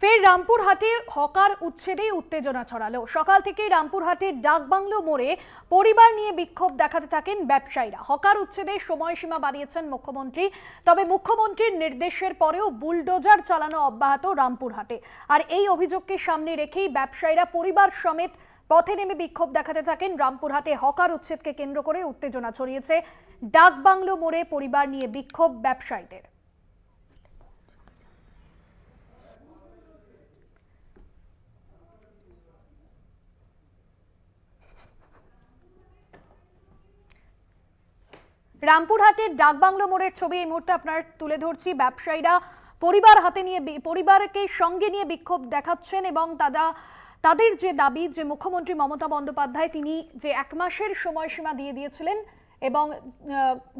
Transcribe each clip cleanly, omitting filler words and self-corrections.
ফের রামপুরহাটে হকার উচ্ছেদে উত্তেজনা ছড়ালো। সকাল থেকেই রামপুরহাটের ডাকবাংলো মোড়ে পরিবার নিয়ে বিক্ষোভ দেখাতে থাকেন ব্যবসায়ীরা। হকার উচ্ছেদের সময়সীমা বাড়িয়েছেন মুখ্যমন্ত্রী, তবে মুখ্যমন্ত্রীর নির্দেশের পরেও বুলডোজার চালানো অব্যাহত রামপুরহাটে। আর এই অভিযোগকে সামনে রেখেই ব্যবসায়ীরা পরিবার সমেত পথে নেমে বিক্ষোভ দেখাতে থাকেন। রামপুরহাটে হকার উচ্ছেদকে কেন্দ্র করে উত্তেজনা ছড়িয়েছে। ডাকবাংলো মোড়ে পরিবার নিয়ে বিক্ষোভ ব্যবসায়ীদের। রামপুরহাটের ডাকবাংলো মোড়ের ছবি এই মুহূর্তে আপনার তুলে ধরছি। ব্যবসায়ীরা পরিবারকে সঙ্গে নিয়ে বিক্ষোভ দেখাচ্ছেন এবং তাদের যে দাবি, যে মুখ্যমন্ত্রী মমতা বন্দ্যোপাধ্যায় তিনি যে 1 মাসের সময়সীমা দিয়ে দিয়েছিলেন এবং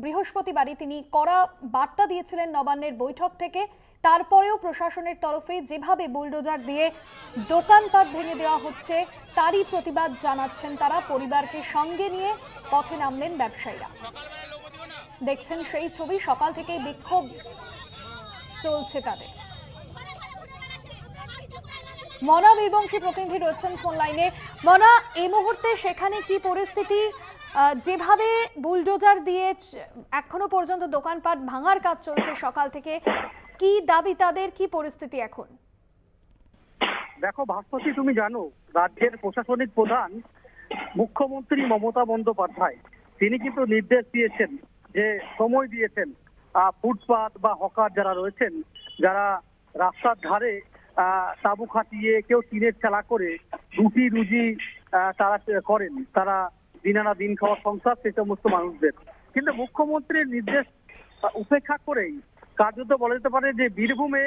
বৃহস্পতিবারই তিনি কড়া বার্তা দিয়েছিলেন নবান্নের বৈঠক থেকে, তারপরেও প্রশাসনের তরফে যেভাবে বুলডোজার দিয়ে দোকানপাট ভেঙে দেওয়া হচ্ছে তারই প্রতিবাদ জানাচ্ছেন তারা। পরিবারকে সঙ্গে নিয়ে পথে নামলেন ব্যবসায়ীরা। দেখছেন সেই ছবি, সকাল থেকেই বিক্ষোভ চলছে তাদের। মনা বীরবংশী প্রতিনিধি রয়েছেন ফোন লাইনে। মনা, এই মুহূর্তে সেখানে কি পরিস্থিতি? যেভাবে বুলডোজার দিয়ে এখনো পর্যন্ত দোকানপাট ভাঙার কাজ চলছে সকাল থেকে, কি দাবি তাদের, কি পরিস্থিতি এখন? দেখো ভাস্বতী, তুমি জানো রাজ্যের প্রশাসনিক প্রধান মুখ্যমন্ত্রী মমতা বন্দ্যোপাধ্যায় তিনি কিন্তু নির্দেশ দিয়েছেন, যে সময় দিয়েছেন ফুটপাত বা হকার যারা রয়েছেন, যারা রাস্তার ধারে তাঁবু খাটিয়ে কেউ টিনের চালা করে রুটি রুজি তারা করেন, তারা দিন আনা দিন খাওয়া সংসার, সেই সমস্ত মানুষদের। কিন্তু মুখ্যমন্ত্রীর নির্দেশ উপেক্ষা করেই কার্যত বলা যেতে পারে যে বীরভূমে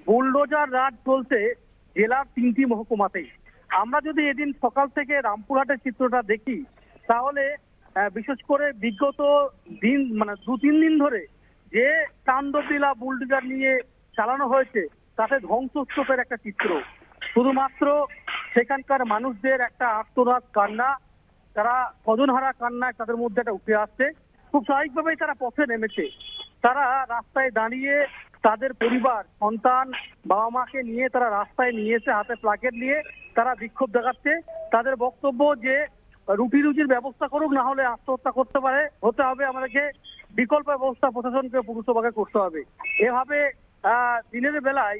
বুলডোজার রাজ চলছে জেলার 3টি মহকুমাতেই। আমরা যদি এদিন সকাল থেকে রামপুরহাটের চিত্রটা দেখি, তাহলে বিশেষ করে বিগত দিন মানে 2-3 দিন ধরে যে তাণ্ডবলীলা বুলডোজার নিয়ে চালানো হয়েছে, তাতে ধ্বংসস্তূপের একটা চিত্র। শুধুমাত্র সেখানকার মানুষদের একটা আর্তনাদ কান্না, তারা স্বজনহারা কান্না তাদের মধ্যে একটা উঠে আসছে। খুব স্বাভাবিকভাবেই তারা পথে নেমেছে। তারা রাস্তায় দাঁড়িয়ে তাদের পরিবার, সন্তান, বাবা মাকে নিয়ে তারা রাস্তায় নিয়ে এসে হাতে প্লাকেট নিয়ে তারা বিক্ষোভ দেখাচ্ছে। তাদের বক্তব্য যে রুটি রুজির ব্যবস্থা করুক, না হলে আত্মহত্যা হতে হবে, আমাদেরকে বিকল্প ব্যবস্থা প্রশাসনকে পুরসভাকে করতে হবে। এভাবে দিনের বেলায়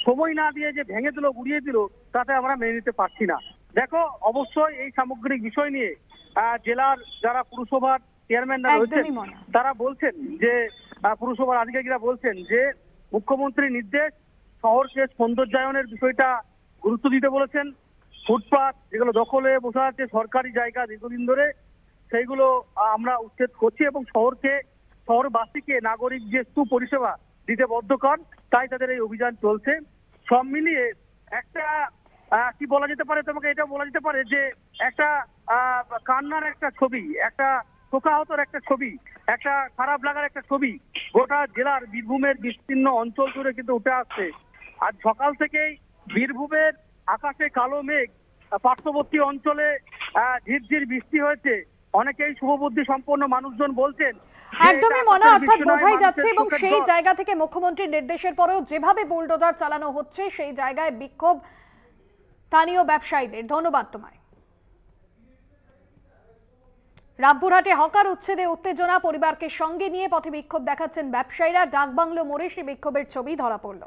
সময় না দিয়ে যে ভেঙে দিল, গুড়িয়ে দিল, তাতে আমরা মেনে নিতে পারছি না। দেখো, অবশ্যই এই সামগ্রিক বিষয় নিয়ে জেলার যারা পুরসভার চেয়ারম্যানরা রয়েছেন তারা বলছেন যে পুরসভার আধিকারিকরা বলছেন যে মুখ্যমন্ত্রীর নির্দেশ, শহরকে সৌন্দর্যায়নের বিষয়টা গুরুত্ব দিতে বলেছেন। ফুটপাত যেগুলো দখলে বসে আছে সরকারি জায়গা দীর্ঘদিন ধরে, সেইগুলো আমরা উচ্ছেদ করছি এবং শহরবাসীকে নাগরিক যে সুপরিষেবা দিতে বদ্ধকার, তাই তাদের এই অভিযান চলছে। সব মিলিয়ে একটা কি বলা যেতে পারে, তোমাকে এটা বলা যেতে পারে যে একটা কান্নার একটা ছবি, একটা শোকাহতর একটা ছবি, একটা খারাপ লাগার একটা ছবি গোটা জেলার বীরভূমের বিস্তীর্ণ অঞ্চল জুড়ে কিন্তু উঠে আসছে। আজ সকাল থেকেই বীরভূমের আকাশে কালো মেঘ, পার্শ্ববর্তী অঞ্চলে ঝিরঝির বৃষ্টি হয়েছে। অনেকেই শুভবুদ্ধি সম্পন্ন মানুষজন বলছেন একদমই মনে, অর্থাৎ বোঝাই যাচ্ছে। এবং সেই জায়গা থেকে মুখ্যমন্ত্রীর নির্দেশের পরেও যেভাবে বুলডোজার চালানো হচ্ছে, সেই জায়গায় বিক্ষোভ স্থানীয় ব্যবসায়ীদের। ধন্যবাদ তোমায়। রামপুরহাটে হকার উচ্ছেদে উত্তেজনা, পরিবারকে সঙ্গে নিয়ে পথে বিক্ষোভ দেখাচ্ছেন ব্যবসায়ীরা। ডাকবাংলো মোড়ে সেই বিক্ষোভের ছবি ধরা পড়ল।